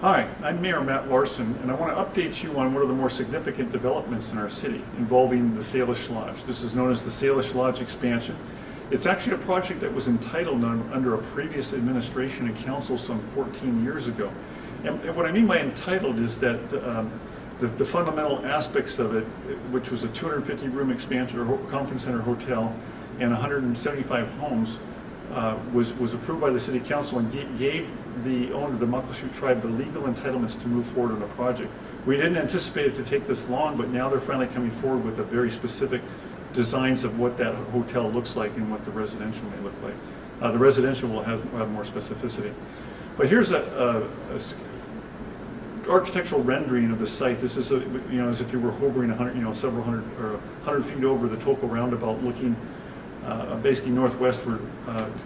Hi, I'm Mayor Matt Larson, and I want to update you on one of the more significant developments in our city involving the Salish Lodge. This is known as the Salish Lodge expansion. It's actually a project that was entitled under a previous administration and council some 14 years ago. And what I mean by entitled is that the fundamental aspects of it, which was a 250-room expansion or conference center hotel and 175 homes, was approved by the city council and gave the owner, the Muckleshoot tribe, the legal entitlements to move forward on the project. We didn't anticipate it to take this long, but now they're finally coming forward with a very specific designs of what that hotel looks like and what the residential may look like. The residential will have more specificity. But here's a architectural rendering of the site. This is as if you were hovering several hundred or 100 feet over the Tokel roundabout, looking basically northwestward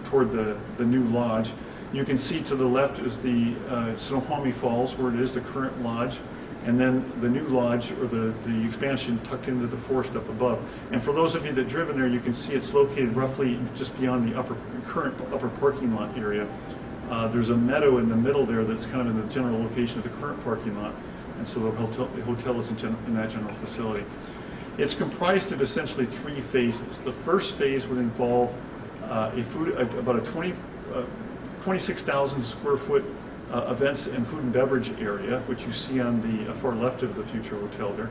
toward the new lodge. You can see to the left is the Snoqualmie Falls, where it is the current lodge, and then the new lodge, or the expansion, tucked into the forest up above. And for those of you that driven there, you can see it's located roughly just beyond the current upper parking lot area. There's a meadow in the middle there that's kind of in the general location of the current parking lot, and so the hotel is in that general facility. It's comprised of essentially three phases. The first phase would involve about a 26,000 square foot events and food and beverage area, which you see on the far left of the future hotel there.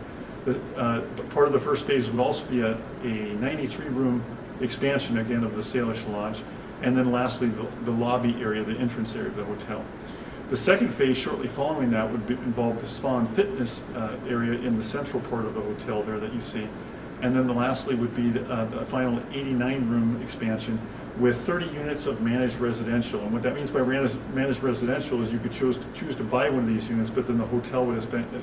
Part of the first phase would also be a 93-room expansion, again, of the Salish Lodge, and then lastly the lobby area, the entrance area of the hotel. The second phase, shortly following that, would involve the spa and fitness area in the central part of the hotel there that you see. And then lastly would be the final 89-room expansion with 30 units of managed residential. And what that means by managed residential is you could choose to buy one of these units, but then the hotel would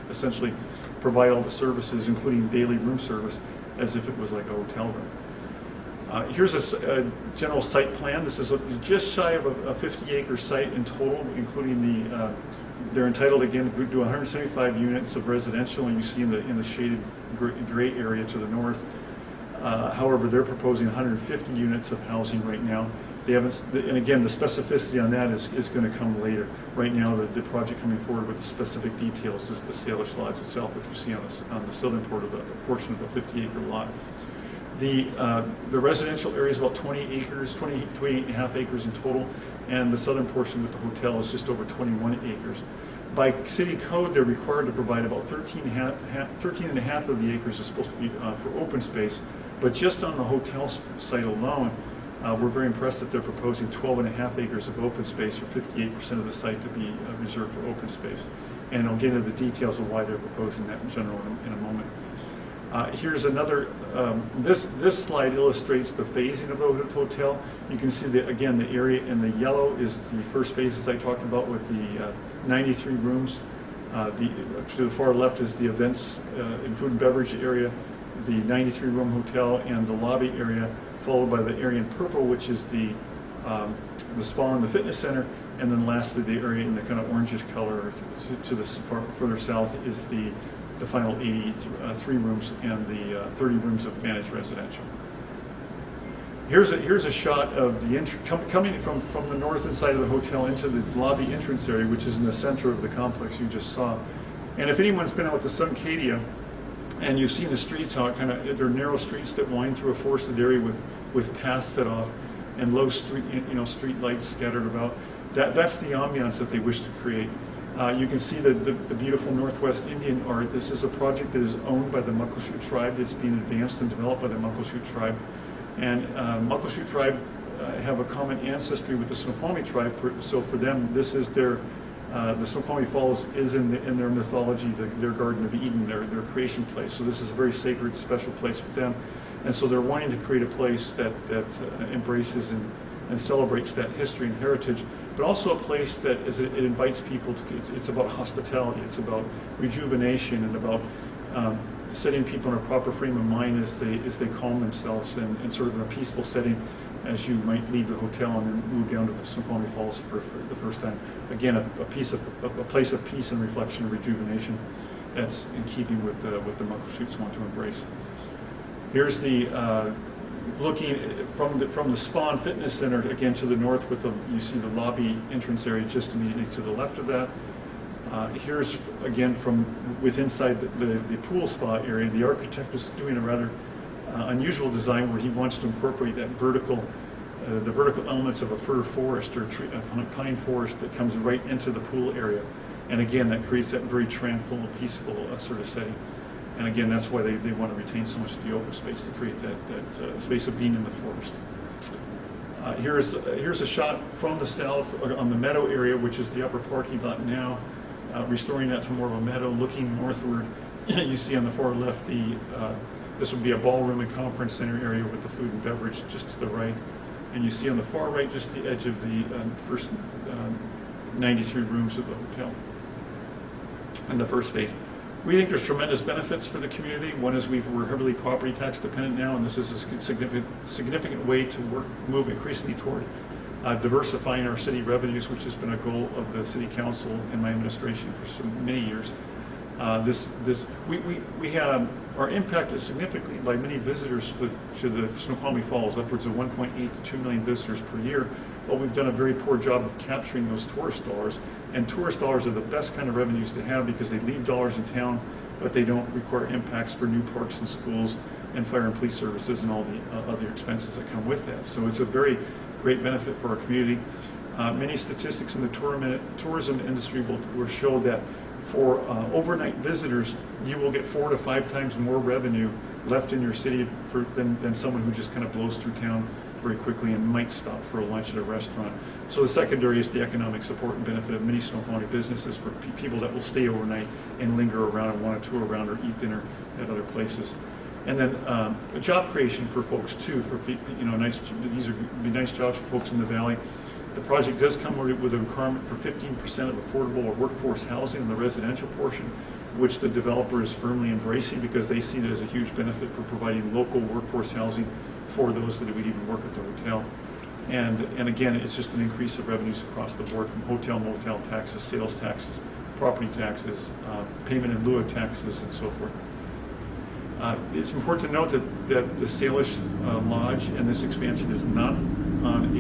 essentially provide all the services, including daily room service, as if it was like a hotel room. Here's a general site plan. This is just shy of a 50-acre site in total, including they're entitled again to 175 units of residential, and you see in the shaded gray area to the north. However, they're proposing 150 units of housing right now. They haven't, and again, the specificity on that is going to come later. Right now, the project coming forward with the specific details is the Salish Lodge itself, which you see on the southern portion of the 50-acre lot. The residential area is about 20 acres, 28 and a half acres in total, and the southern portion of the hotel is just over 21 acres. By city code, they're required to provide about 13 and a half of the acres is supposed to be for open space, but just on the hotel site alone, we're very impressed that they're proposing 12 and a half acres of open space, or 58% of the site, to be reserved for open space. And I'll get into the details of why they're proposing that in general in a moment. Here's another, this slide illustrates the phasing of the hotel. You can see that, again, the area in the yellow is the first phases I talked about with the 93 rooms. To the far left is the events and food and beverage area, the 93-room hotel, and the lobby area, followed by the area in purple, which is the spa and the fitness center, and then lastly the area in the kind of orangish color to the further south is the final 83 rooms and the 30 rooms of managed residential. Here's a shot of the coming from the northern side of the hotel into the lobby entrance area, which is in the center of the complex you just saw. And if anyone's been out to Snoqualmie and you've seen the streets, how they're narrow streets that wind through a forested area with paths set off and low street lights scattered about. That's the ambiance that they wish to create. You can see the beautiful Northwest Indian art. This is a project that is owned by the Muckleshoot tribe. It's being advanced and developed by the Muckleshoot tribe. And Muckleshoot tribe have a common ancestry with the Snoqualmie tribe. So for them, this is the Snoqualmie Falls is in their mythology, their Garden of Eden, their creation place. So this is a very sacred, special place for them. And so they're wanting to create a place that embraces and celebrates that history and heritage, but also a place that it invites people to. It's about hospitality. It's about rejuvenation and about setting people in a proper frame of mind as they calm themselves and sort of in a peaceful setting, as you might leave the hotel and then move down to the Snoqualmie Falls for the first time. Again, a place of peace and reflection and rejuvenation that's in keeping with what the Muckleshoots want to embrace. Here's the looking from the Spa and Fitness Center again to the north. You see the lobby entrance area just immediately to the left of that. Here's, again, from inside the pool spa area. The architect was doing a rather unusual design where he wants to incorporate that the vertical elements of a fir forest or a pine forest that comes right into the pool area. And again, that creates that very tranquil, peaceful sort of setting. And again, that's why they want to retain so much of the open space to create that space of being in the forest. Here's a shot from the south on the meadow area, which is the upper parking lot now, restoring that to more of a meadow, looking northward. You see on the far left, this would be a ballroom and conference center area with the food and beverage just to the right. And you see on the far right, just the edge of the first 93 rooms of the hotel in the first phase. We think there's tremendous benefits for the community. One is we're heavily property tax dependent now, and this is a significant way to move increasingly toward diversifying our city revenues, which has been a goal of the city council and my administration for so many years. We are impacted significantly by many visitors to the Snoqualmie Falls, upwards of 1.8 to 2 million visitors per year. But we've done a very poor job of capturing those tourist dollars. And tourist dollars are the best kind of revenues to have because they leave dollars in town, but they don't require impacts for new parks and schools and fire and police services and all the other expenses that come with that. So it's a very great benefit for our community. Many statistics in the tourism industry will show that for overnight visitors, you will get 4 to 5 times more revenue left in your city than someone who just kind of blows through town very quickly and might stop for a lunch at a restaurant. So the secondary is the economic support and benefit of many Snoqualmie businesses for people that will stay overnight and linger around and want to tour around or eat dinner at other places. And then a job creation for folks too. These would be nice jobs for folks in the valley. The project does come with a requirement for 15% of affordable or workforce housing in the residential portion, which the developer is firmly embracing because they see it as a huge benefit for providing local workforce housing for those that would even work at the hotel. And again, it's just an increase of revenues across the board from hotel, motel taxes, sales taxes, property taxes, payment in lieu of taxes, and so forth. It's important to note that the Salish Lodge and this expansion is not on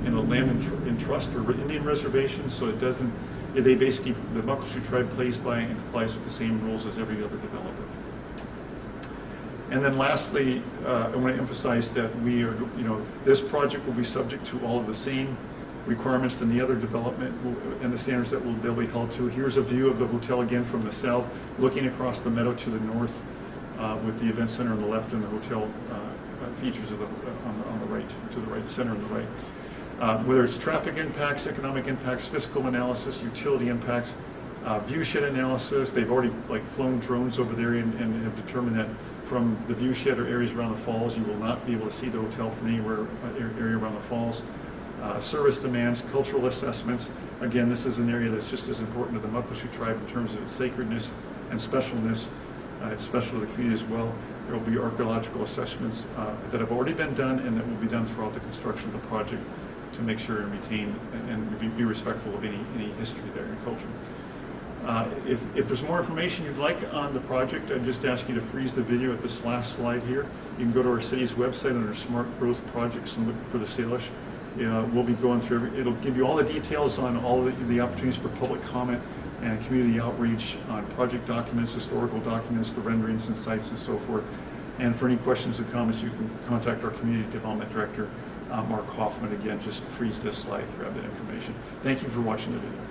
in a land in trust or Indian reservation, so it doesn't. The Muckleshoot tribe plays by and complies with the same rules as every other developer. And then lastly, I want to emphasize that this project will be subject to all of the same requirements than the other development and the standards that they'll be held to. Here's a view of the hotel again from the south, looking across the meadow to the north, with the event center on the left and the hotel features on the right, to the right, center on the right. Whether it's traffic impacts, economic impacts, fiscal analysis, utility impacts, view shed analysis. They've already flown drones over there and have determined that from the view shed or areas around the falls, you will not be able to see the hotel from anywhere area around the falls. Service demands, cultural assessments. Again, this is an area that's just as important to the Muckleshoot tribe in terms of its sacredness and specialness. It's special to the community as well. There will be archaeological assessments that have already been done and that will be done throughout the construction of the project to make sure and retain and be respectful of any history there and culture. If there's more information you'd like on the project, I'd just ask you to freeze the video at this last slide here. You can go to our city's website under Smart Growth Projects and look for the Salish. We'll be going through it'll give you all the details on all the opportunities for public comment and community outreach on project documents, historical documents, the renderings and sites and so forth. And for any questions and comments, you can contact our Community Development Director, Mark Hoffman. Again, just freeze this slide, grab that information. Thank you for watching the video.